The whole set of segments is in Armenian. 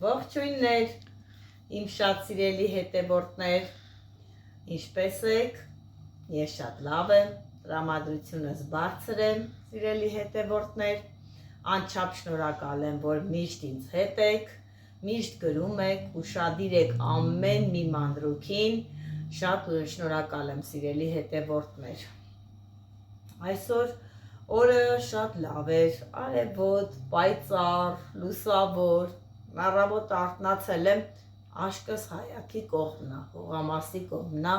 Ողջույններ, իմ շատ սիրելի հետևորդներ, ինչպե՞ս եք, ես շատ լավ եմ, տրամադրությունս բարձր եմ, սիրելի հետևորդներ, անչափ շնորհակալ եմ, որ միշտ ինձ հետ եք, միշտ գրում եք, ուշադիր եք ամեն մի մանրուքին, շատ շնորհակալ եմ, սիրելի հետևորդներ։ Այսօր օրը շատ լավ էր, արևոտ, պայծառ, լուսավոր, առավոտ արթնացել եմ, աշկս հայակի կողմնա, հողամասի կողմնա,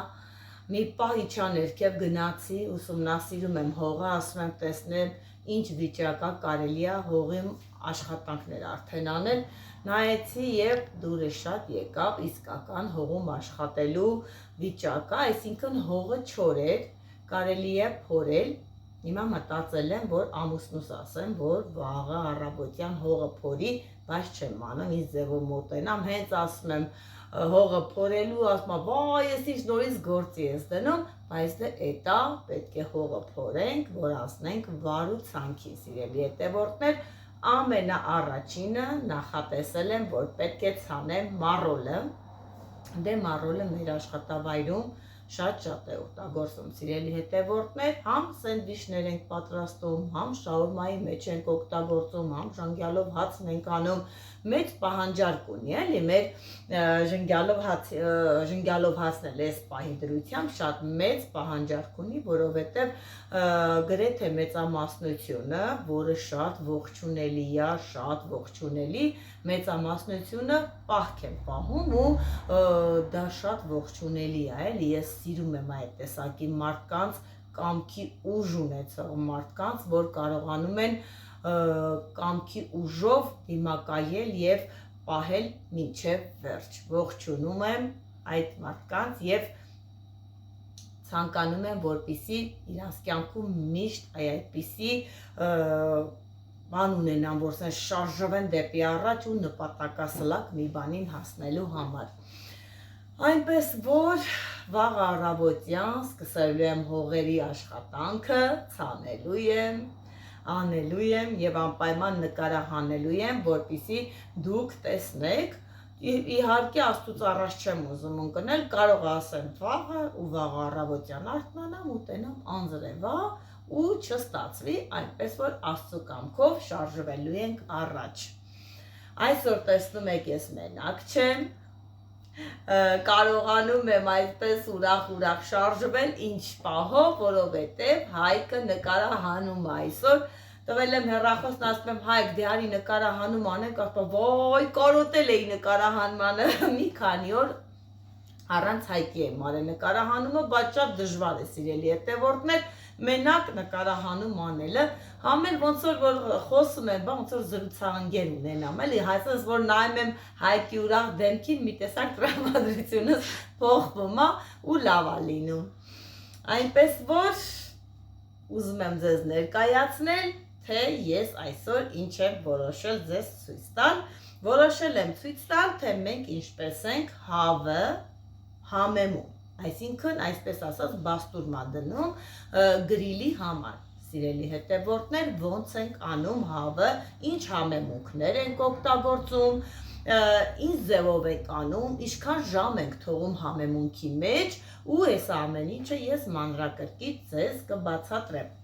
մի պահ իջա ներքև գնացի, ուսումնասիրում եմ հողը, ասում եմ տեսնեմ ինչ վիճակա կարելի է հողի աշխատանքներ արդեն անել, նայեցի եւ դուրը շատ եկավ իսկական հողում աշխատելու վիճակա, այսինքն հողը չոր էր, կարելի է փորել։ Հիմա մտածել եմ, որ ամուսնուս ասեմ, որ վաղը առավոտյան հողը փորի, բայց չեմ անում, ինձ ձևով մոտենամ, հենց ասում եմ հողը փորելու, ասում եմ, վայ, ես ինչ նորից գործի ես դնում, բայց դե էտա պետք է հողը փորենք, որ ասնենք վար ու ցանքի, սիրելի հետևորդներ, ամենաառաջինը նախատեսել եմ, որ պետք է ցանեմ մառոլը, դե մառոլը մեր աշխատավայրում շատ է օգտագործում, սիրելի հետևորդներ, համ սենդվիչներ ենք պատրաստում, համ շաուրմայի մեջ ենք օգտագործում, համ ժենգյալով հացն ենք անում, մեծ պահանջարկ ունի, էլի, մեր ժենգյալով հացն էլ էս պահի դրությամբ շատ մեծ պահանջարկ ունի, որովհետև գրեթե մեծամասնությունը, որը շատ ողջունելի է, շատ ողջունելի, մեծամասնությունը պահք են պահում ու դա շատ ողջունելի է, էլի, ես սիրում եմ այդ տեսակի մարդկանց, կամքի ուժ ունեցող մարդկանց, որ կարողանում են կամքի ուժով դիմակայել եւ պահել մինչև վերջ։ Ողջունում եմ այդ մարդկանց եւ ցանկանում եմ, որպեսզի իրանց կյանքում միշտ այդպիսի բան ունենան, որ ասեն շարժվեն դեպի առաջ ու նպատակասլակ մի բանին հասնելու համար։ Այնպես որ վաղ առավոտյան սկսելու եմ հողերի աշխատանքը, ցանելու եմ, անելու եմ եւ անպայման նկարահանելու եմ, որպեսզի դուք տեսնեք, իհարկե Աստծուց առաջ չեմ ուզում ընկնել, կարող ասեմ վաղը ու վաղ առավոտյան արթնանամ ու տենամ անձրևա ու չստացվի, այնպես որ Աստծու կամքով շարժվելու ենք առաջ։ Այսօր տեսնում եք ես մենակ չեմ, կարողանում եմ այդպես ուրախ շարժվել ինչ պահով, որովհետև Հայկը նկարահանում այսօր, տվել եմ հեռախոսն, ասում եմ Հայկ, դե արի նկարահանում անենք, ասում վայ, կարոտել էի նկարահանմանը մի քանի օր առանց Հայկի եմ արել նկարահանումը, բայց շատ դժվար է, սիրելի հետևորդներ, մենակ նկարահանում անելը, համեն ոնց որ խոսում եմ, ոնց որ զրուցահանգեր ունենամ, էլի, այսպես որ նայում եմ Հայկի ուրախ դեմքին, մի տեսակ տրամադրությունս փոխվում է ու լավ է լինում։ Այնպես որ ուզում եմ ձեզ ներկայացնել, թե ես այսօր ինչ եմ որոշել ձեզ ցույց տալ, որոշել եմ ցույց տալ, թե մենք ինչպես ենք հավը համեմում, այսինքն այսպես ասած բաստուրմա դնում գրիլի համար, սիրելի հետևորդներ, ոնց ենք անում հավը, ինչ համեմունքներ ենք օգտագործում, ինչ ձևով ենք անում, ինչքան ժամ ենք թողում համեմունքի մեջ ու այս ամեն ինչը ես մանրակրկիտ ձեզ կբացատրեմ։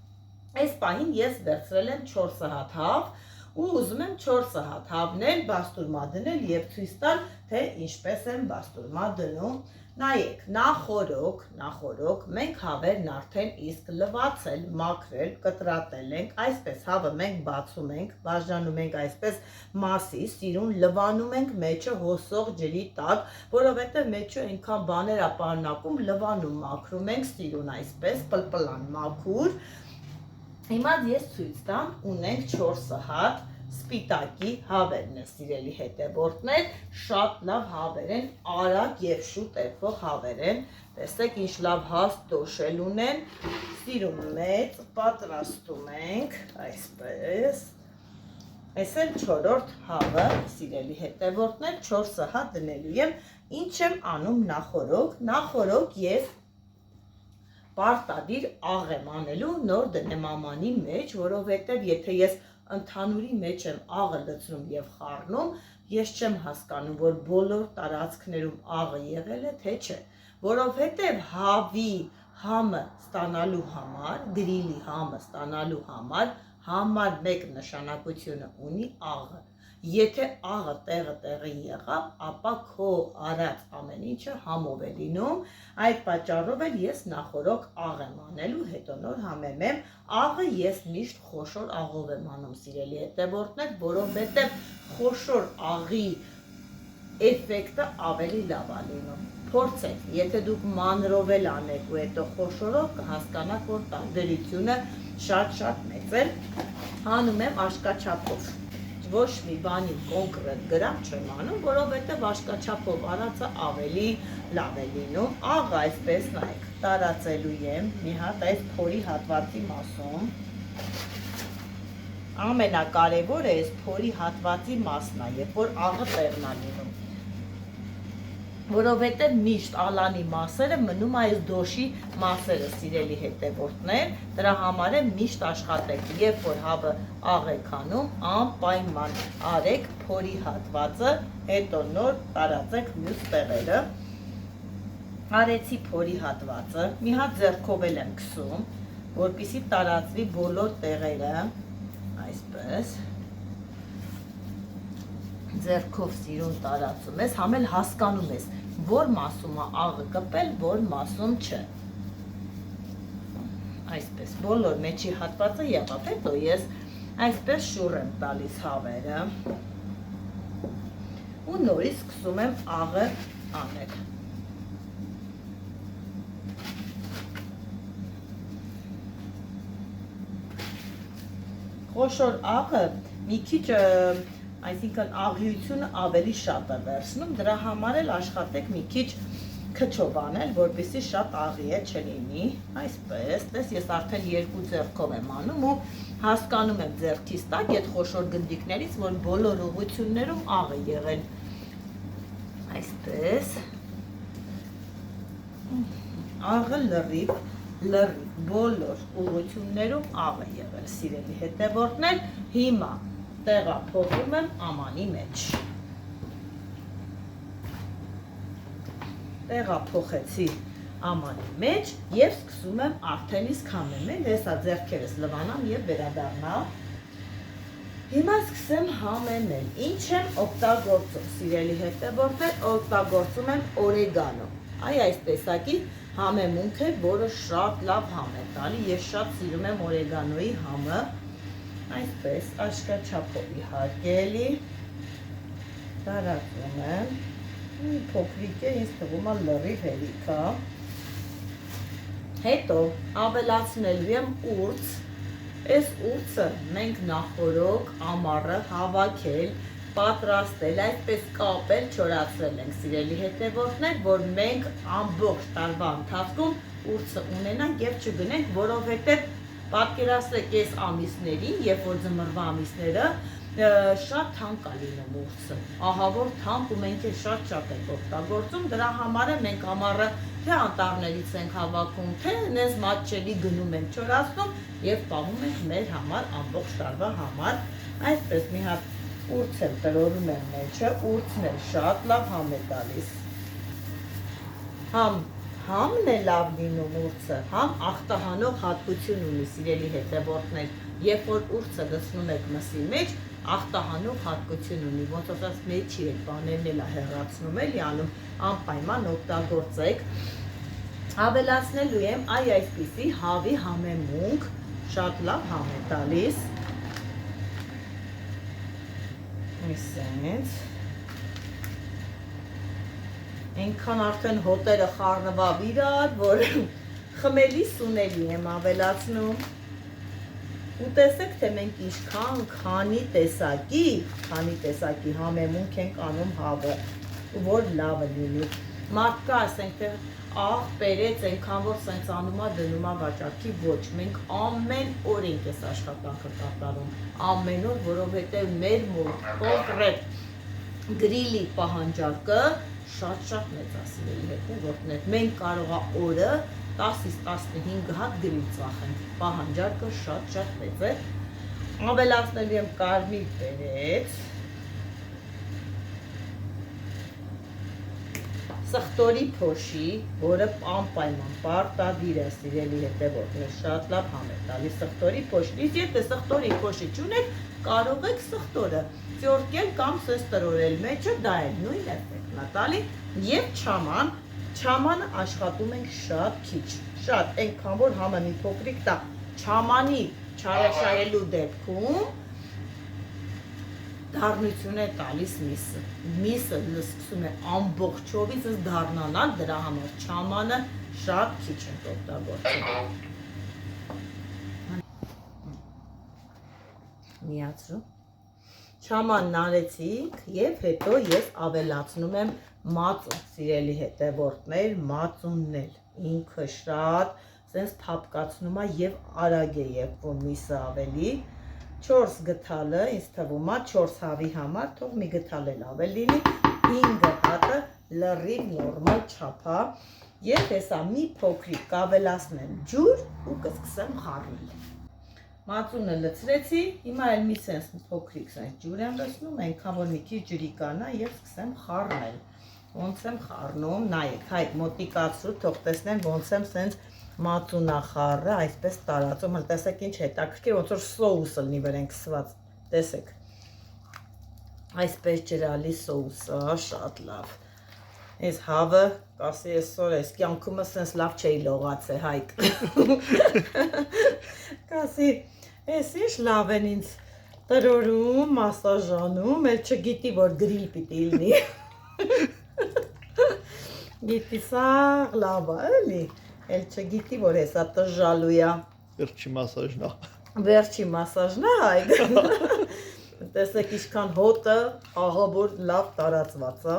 Այս պահին ես վերցրել եմ 4 հատ հավ ու ուզում եմ 4 հատ հավնել, բաստուրմա դնել եւ ցույց տալ, թե ինչպես եմ բաստուրմա դնում։ Նայեք, նախորոք մենք հավերն արդեն իսկ լվացել, մաքրել, կտրատել ենք, այսպես հավը մենք բացում ենք, բաժանում ենք այսպես մասի, սիրուն լվանում ենք մեջը հոսող ջրի տակ, որովհետև մեջը այնքան բաներ է պարունակում, լվանում, մաքրում ենք սիրուն այսպես, պլպլան մաքուր։ Հիմա ես ցույց տամ, ունենք 4 հատ սպիտակի հավերն է, սիրելի հետևորդներ, շատ լավ հավեր են, արագ եւ շուտ երբող հավեր են, տեսեք ինչ լավ հաստ դոշել ունեն, սիրուն մեծ, պատրաստում ենք, այսպես, այս էլ 4-րդ հավը, սիրելի հետևորդներ, 4 հատ դնելու եմ, ինչ եմ անում նախորոք ես պարտադիր աղ եմ անելու, նոր դնեմ ամանի մեջ, որովհետև եթե ես ընդհանուրի մեջ եմ աղը լցնում եւ խառնում, Ես չեմ հասկանում, որ բոլոր տարածքներում աղը եղել է, թե չէ, որովհետև հավի համը ստանալու համար, գրիլի համը ստանալու համար մեկ նշանակությունը ունի աղը։ Եթե աղը տեղի եղավ, ապա քո արած ամեն ինչը համով է լինում, այդ պատճառով էլ ես նախորոք աղ եմ անելու, հետո նոր համեմ եմ, աղը ես միշտ խոշոր աղով եմ անում, սիրելի հետևորդներ, որովհետև խոշոր աղի էֆեկտը ավելի լավ է լինում։ Փորձեք, եթե դուք մանրով էլ անեք ու հետո խոշորով կհասկանաք, որ տարբերությունը շատ մեծ է։ Անում եմ աշկաչափով։ Ոչ մի բանի կոնկրետ գրամ չեմ անում, որովհետև աշկաչափով արածը ավելի լավ է լինում։ Աղը այսպես նայեք, տարածելու եմ մի հատ այս փորի հատվածի մասում։ Ամենակարևորը այս փորի հատվածի մասն է, երբ որ աղը տեղն է լինում։ Որովհետև միշտ ալանի մասերը մնում է այս դոշի մասերը, սիրելի հետևորդներ, դրա համար է միշտ աշխատեք, երբ որ հավը աղ եք անում, անպայման արեք փորի հատվածը, հետո նոր տարածեք մյուս տեղերը։ Արեցի փորի հատվածը, մի հատ ձեռքով էլ եմ քսում, որպեսզի տարածվի բոլոր տեղերը, այսպես։ Ձեռքով սիրուն տարածում ես, համ էլ հասկանում ես, որ մասում է աղը կպել, որ մասում չէ։ Այսպես, բոլոր մեջի հատվածը եղավ, հետո ես այսպես շուռ եմ տալիս հավերը ու նորից սկսում եմ աղը անել։ Խոշոր աղը մի քիչ այսինքն աղյությունը ավելի շատ է վերցնում, դրա համար էլ աշխատեք մի քիչ քչով անել, որպեսզի շատ աղի չլինի, այսպես, տես ես արդեն երկու ձեռքով եմ անում ու հասկանում եմ ձեռքիս տակ այդ խոշոր գնդիկներից, որ բոլոր ուղղություններում աղ է եղել, այսպես, աղը լրիվ, բոլոր ուղղություններում աղ է եղել, սիրելի հետևորդներ, հիմա տեղափոխում եմ ամանի մեջ։ Տեղափոխեցի ամանի մեջ և սկսում եմ արդեն իսկ համեմ եմ, հեսա ձեռքերս լվանամ և վերադառնալ։ Հիմա սկսեմ համեմել, ինչ եմ օգտագործում, սիրելի հետևորդներ, օգտագործում եմ օրեգանո։ Այս տեսակի համեմունք է, որը շատ լավ համ է տալի, ես շատ սիրում եմ օրեգանոյի համը, այսպես աշկաչափով իհարկե էլի, տարածում եմ, փոքրիկ է, ինձ թվում է լրիվ հերիք է, հետո ավելացնելու եմ ուրց, այս ուրցը մենք նախորոք ամառը հավաքել, պատրաստել, այսպես կապել, չորացրել ենք սիրելի հետևորդներ, որ մենք ամբողջ տարվա ընթացքում ուրցը ունենանք և չգնենք, որովհետև պատկերացրեք այս ամիսներին, երբ որ ձմռվա ամիսները շատ թանկ է լինում ուրցը, ահա որ թանկ ու մենք շատ ենք օգտագործում, դրա համար է մենք ամառը թե անտառներից ենք հավաքում, թե նենց մատչելի գնում ենք չորացնում և պահում ենք մեր համար ամբողջ տարվա համար, այսպես մի հատ ուրց եմ տրորում եմ մեջը, ուրցն էլ շատ լավ համ է տալիս, համն է լավ լինում ուրցը, համ ախտահանող հատկություն ունի սիրելի հետևորդներ, երբ որ ուրցը լցնում եք մսի մեջ, ախտահանող հատկություն ունի, ոնց ասած մեջի այդ բաներն էլ է հեռացնում էլի անում, անպայման օգտագործեք։ Ավելացնելու եմ այսպիսի հավի համեմունք, շատ լավ համ է տալիս, այսպես, այնքան արդեն հոտերը խառնվավ իրար, որ խմելի սունելի եմ ավելացնում, ու տեսեք, թե մենք ինչքան քանի տեսակի համեմունք ենք անում հավը, որ լավը լինի, մարդկա ասենք, թե աղ, պերեց, այնքան որ սենց անում է դնում է վաճառքի, ոչ, մենք ամեն օր ենք այս աշխատանքը կատարում, ամեն օր, որովհետև մեր մոտ կոնկրետ գրիլի պահանջարկը շատ մեծ է սիրելի հետևորդներ, մենք կարող է օրը 10-ից 15 հատ գրիլ ծախենք, պահանջարկը շատ մեծ է, ավելացնելու եմ կարմիր պերեց, Սխտորի փոշի, որը անպայման պարտադիր է սիրելի հետևորդներ, շատ լավ համ է տալիս սխտորի փոշին։ Իսկ եթե սխտորի փոշի չունեք, կարող եք սխտորը ծորկել կամ սեստրորել մեջը, դա է նույն էֆեկտն է տալի, եւ չաման, չամանը աշխատում ենք շատ քիչ, շատ այնքան որ համը մի փոքրիկ տա չամանի չարաշահելու դեպքում դառնություն է տալիս միսը։ Միսը սկսում է ամբողջովից դառնանալ, դրա համար չամանը շատ քիչ ենք օգտագործում։ Միացրու։ Չամանն արեցիք եւ հետո ես ավելացնում եմ մածուն, սիրելի հետևորդներ, մածունն էլ ինքը շատ սենց թափկացնում է եւ արագ է եղվում միսը ավելի։ 4 գթալը, ինձ թվում է 4 հավի համար, թող մի գթալ էլ ավել լինի, 5 հատը լրիվ նորմալ չափա եւ հեսա մի փոքրիկ կավելացնեմ ջուր ու կսկսեմ խառնել։ Մածունը լցրեցի, հիմա էլ մի սենց փոքրիկ սենց ջուր եմ լցնում, այնքան որ մի քիչ ջրի կանա եւ սկսեմ խառնել։ Ոնց եմ խառնում, նայեք, հայ մոտիկացրու, թող տեսնեն ոնց եմ սենց մածունախառը այսպես տարածում, տեսեք ինչ հետաքրքիր, ոնց որ սոուսը լինի վրան քսված, տեսեք, այսպես ջրալի սոուսը, շատ լավ, այս հավը, կասի այսօր այս կյանքումս սենց լավ չէի լողացե, Հայկ, կասի, այս ինչ լավ են ինձ տրորում, մասաժանում, էլ չգիտի, որ գրիլ պիտի լինի, գիտի սաղ լավ է, էլի, էլ չգիտի, որ հեսա տժալու է։ Վերջի մասաժն է։ Վերջի մասաժն է, Հայկ։ Տեսեք ինչքան հոտը աղաբոր լավ տարածված է։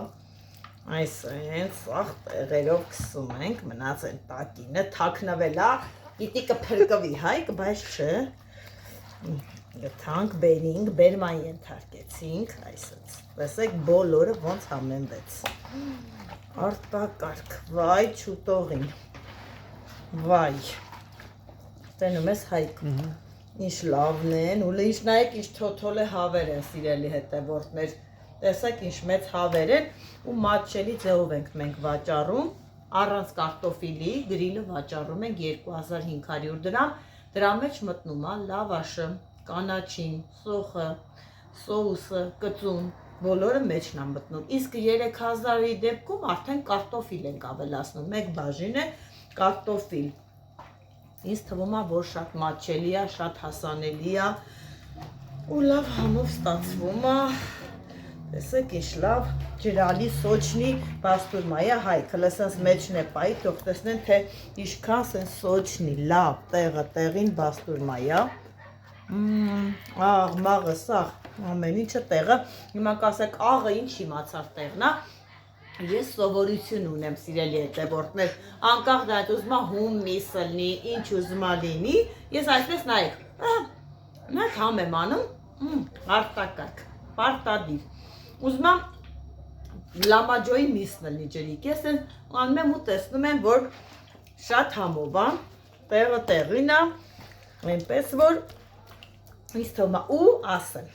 Այսինքն սաղ տեղերով քսում ենք, մնաց են տակինը, թաքնվել է, գիտի կփրկվի, Հայկ, բայց չէ։ Գտանք, բերինք, բերման ենթարկեցինք, այսպես։ Տեսեք բոլորը ոնց համենվեց։ Արտակարգ, վայ չուտողին։ Վայ, տենում ես Հայկ, ինչ լավն են, ու ինչ նայեք ինչ թոթոլ է հավեր են սիրելի հետևորդներ, տեսեք ինչ մեծ հավեր են ու մատչելի ձևով ենք մենք վաճառում, առանց կարտոֆիլի գրիլը վաճառում ենք 2500 դրամ, դրա մեջ մտնում է լավաշը, կանաչին, սոխը, սոուսը, կծուն, բոլորը մեջն է մտնում, իսկ 3000-ի դեպքում արդեն կարտոֆիլ ենք ավելացնում, մեկ բաժին է կարտոֆիլ, ինձ թվում է, որ շատ մատչելի է, շատ հասանելի է ու լավ համով ստացվում է, տեսեք ինչ լավ, ջրալի սոչնի բաստուրմա է, Հայք, հլը սենց մեջն է պայի, թող տեսնեն, թե ինչքան սենց սոչնի, լավ, տեղը տեղին բաստուրմա է, աղ, մաղը, սաղ, ամեն ինչը տեղը, հիմա կասեք աղը ինչ իմացար տեղն է, ես սովորություն ունեմ սիրելի հետևորդներ, անկախ դրանից ուզում եմ հում միսը լինի, ինչ ուզում եմ լինի, ես այսպես նայեք, նայեք համ եմ անում, արտակարգ, պարտադիր, ուզում եմ լամաջոյի միսն լինի ջրիկ, ես անում եմ ու տեսնում եմ, որ շատ համով է, տեղը տեղին է, այնպես որ ինձ թվում է ու ասեմ,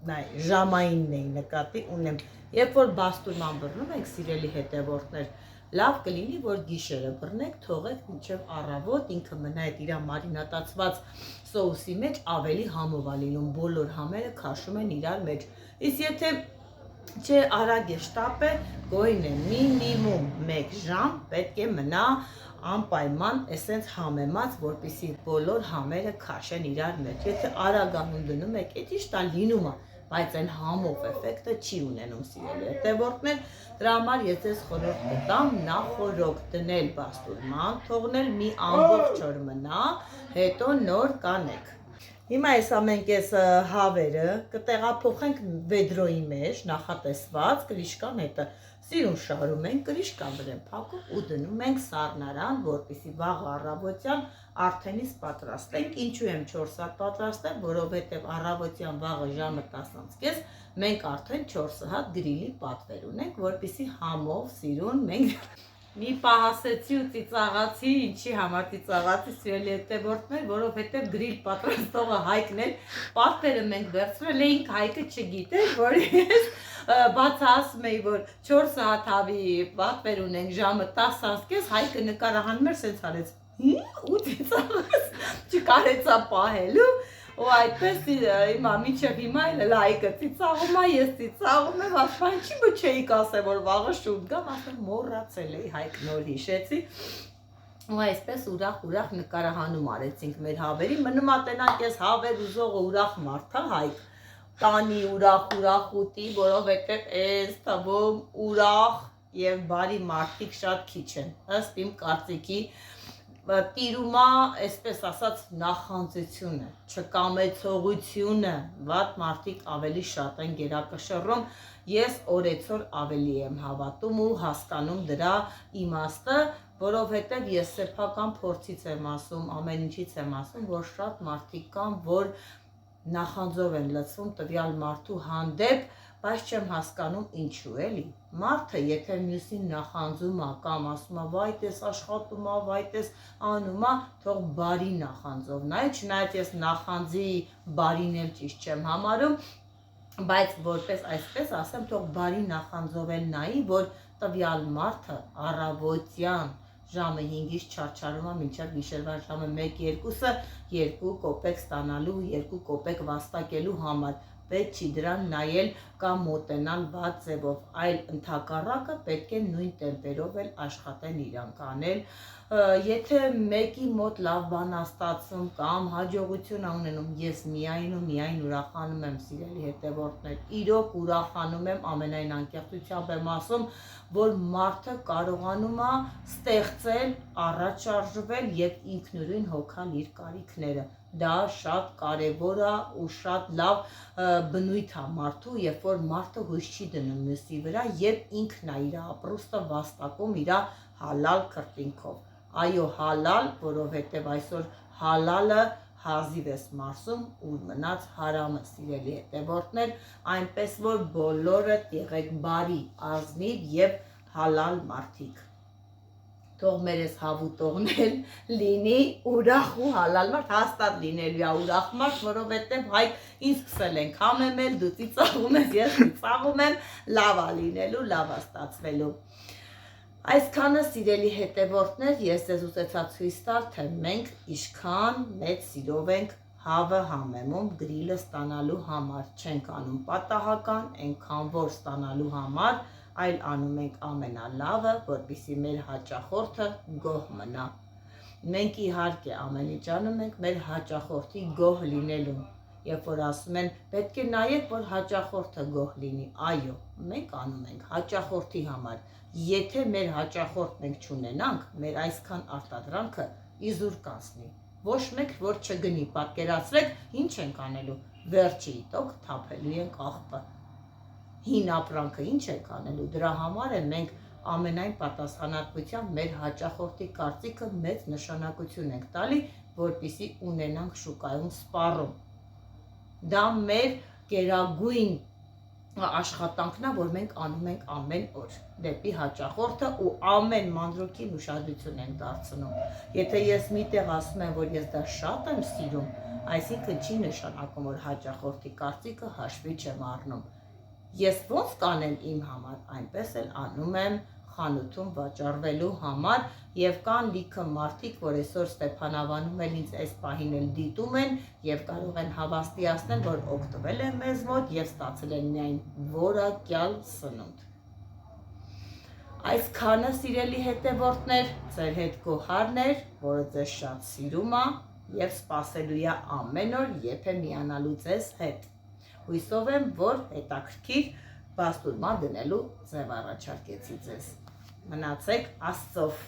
նայ, ժամայինն էի նկատի ունեմ, երբ որ բաստուրման բռնում եք սիրելի հետևորդներ, լավ կլինի, որ գիշերը բռնեք, թողեք մինչև առավոտ, ինքը մնա այդ իր մարինատացված սոուսի մեջ ավելի համով է լինում, բոլոր համերը քաշում են իրար մեջ, իսկ եթե չէ արագ է շտապ է, գոյն է մինիմում 1 ժամ պետք է մնա անպայման էսենց համեմած, որպեսզի բոլոր համերը քաշեն իրար մեջ, եթե արագանում դնում եք, այդ ինչ տա լինում է, բայց այն համով էֆեկտը չի ունենում սիրելի հետևորդներ, դրա համար ես ձեզ խորհուրդ կտամ նախօրոք դնել բաստուրման, թողնել մի ամբողջ օր մնա, հետո նոր կանեք։ Հիմա այս ամենք այս հավերը կտեղափոխենք վեդրոյի մեջ, նախատեսված կրիշկան հետը, սիրուն շարում ենք, կրիշկան վրեն փակում ու դնում ենք սառնարան, որպեսզի վաղ առավոտյան արդենից պատրաստենք, ինչու եմ 4 հատ պատրաստել, որովհետև առավոտյան վաղը ժամը 10:30 մենք արդեն 4 հատ գրիլի պատվեր ունենք, որպեսզի համով սիրուն մենք մի պահասեցի ու ծիծաղացի, ինչի համար ծիծաղացի սիրելի հետևորդներ, որովհետև գրիլ պատրաստողը Հայկն էլ պատվերը մենք վերցրել էինք, Հայկը չգիտեր, որ ես բաց ասում էի, որ 4 սաատ հավի պատվեր ունենք ժամը 10:30, Հայկը նկարահանում էր, սենց արեց, 8 ծաղս, չկարեցա պահելու, ու այդպես հիմա մինչև հիմա էլ Հայկը ծիծաղում է, ես ծիծաղում եմ, ասում ինչի բը չէի կասել, որ վաղը շուտ գամ, ասում մոռացել էի, Հայկ նոր հիշեցի, ու այսպես ուրախ նկարահանում արեցինք մեր հավերի, մնում ա տենանք ես հավեր ուզողը ուրախ մարդ է Հայկ, տանի ուրախ ուտի, որովհետև այս թվում ուրախ և բարի մարդիկ շատ քիչ են, ըստ իմ կարծիքի տիրումա, այսպես ասած, նախանձությունը, չկամեցողությունը, վատ մարդիկ ավելի շատ են գերակշռում, ես օրեցօր ավելի եմ հավատում ու հասկանում դրա իմաստը, որովհետև ես սեփական փորձից եմ ասում, ամեն ինչից եմ ասում, որ շատ մարդիկ կան, որ նախանձով են լցվում տվյալ մարդու հանդեպ, բայց չեմ հասկանում ինչու էլի, մարդը եթե մյուսին նախանձում է կամ ասում է վայ տես աշխատում է, վայ տես անում է, թող բարի նախանձով նայ, չնայած ես նախանձի բարին էլ ճիշտ չեմ համարում, բայց որպես այսպես ասեմ, թող բարի նախանձով էլ նայի, որ տվյալ մարդը առավոտյան ժամը 5-ից չարչարում է մինչև գիշերվա ժամը 1-2-ը 2 կոպեկ ստանալու, 2 կոպեկ վաստակելու համար, պետք չի դրան նայել կամ մոտենալ վատ ձևով, այլ ընդհակառակը պետք է նույն տեմպերով էլ աշխատեն իրանք անել, եթե մեկի մոտ լավ բան է ստացվում կամ հաջողություն է ունենում, ես միայն ուրախանում եմ սիրելի հետևորդներ, իրոք ուրախանում եմ, ամենայն անկեղծությամբ եմ ասում, որ մարդը կարողանում է ստեղծել, առաջ շարժվել և ինքնուրույն հոգալ իր կարիքները, դա շատ կարևոր է ու շատ լավ բնույթ է մարդու, երբ որ մարդը հույս չի դնում մյուսի վրա և ինքն է իր ապրուստը վաստակում իր հալալ քրտինքով, այո հալալ, որովհետև այսօր հալալը հազիվ ես մարսում, ուր մնաց հարամը սիրելի հետևորդներ, այնպես որ բոլորդ եղեք բարի, ազնիվ և հալալ մարդիկ, թող մեր ես հավուտողներ լինի ուրախ ու հալալ մարդ, հաստատ լինելու է ուրախ մարդ, որովհետև Հայկ ինձ սկսել ենք համեմել, դու ծիծաղում ես, ես ծիծաղում եմ, լավ է լինելու, լավ է ստացվելու։ Այսքանը սիրելի հետևորդներ, ես ձեզ ուզեցա ցույց տալ, թե մենք ինչքան մեծ սիրով ենք հավը համեմում գրիլը ստանալու համար, չենք անում պատահական, այնքան որ ստանալու համար, այլ անում ենք ամենալավը, որպեսզի մեր հաճախորդը գոհ մնա։ Մենք իհարկե ամեն ինչ անում ենք մեր հաճախորդի գոհ լինելուն, երբ որ ասում են պետք է նայեք, որ հաճախորդը գոհ լինի, այո, մենք անում ենք հաճախորդի համար, եթե մեր հաճախորդ մենք չունենանք, մեր այսքան արտադրանքը իզուր կանցնի, ոչ մեկ որ չգնի, պատկերացրեք, ինչ ենք անելու, վերջի տոք թափելու ենք աղբը, հին ապրանքը ինչ ենք անելու, դրա համար է մենք ամենայն պատասխանատվությամբ մեր հաճախորդի կարծիքը մեծ նշանակություն ենք տալի, որպեսզի ունենանք շուկայում սպառում, դա մեր գերագույն աշխատանքն է, որ մենք անում ենք ամեն օր դեպի հաճախորդը ու ամեն մանրուքին ուշադրություն ենք դարձնում, եթե ես միտեղ ասում եմ, որ ես դա շատ եմ սիրում, այսինքն չի նշանակում, որ հաճախորդի կարծիքը հաշվի չեմ առնում, ես ոնց կանեմ իմ համար, այնպես էլ անում եմ խանութում վաճառվելու համար և կան լիքը մարդիկ, որ այսօր Ստեփանավանում էլ ինձ այս պահին էլ դիտում են և կարող են հավաստիացնել, որ օգտվել են մեզ մոտ և ստացել են միայն որակյալ սնունդ։ Այսքանը սիրելի հետևորդներ, ձեր հետ Գոհարն էր, որը ձեզ շատ սիրում է և սպասելու է ամեն օր, երբ է միանալու ձեզ հետ։ Հույսով եմ, որ հետաքրքիր բաստուրմա դնելու ձև առաջարկեցի ձեզ։ Մնացեք Աստծով։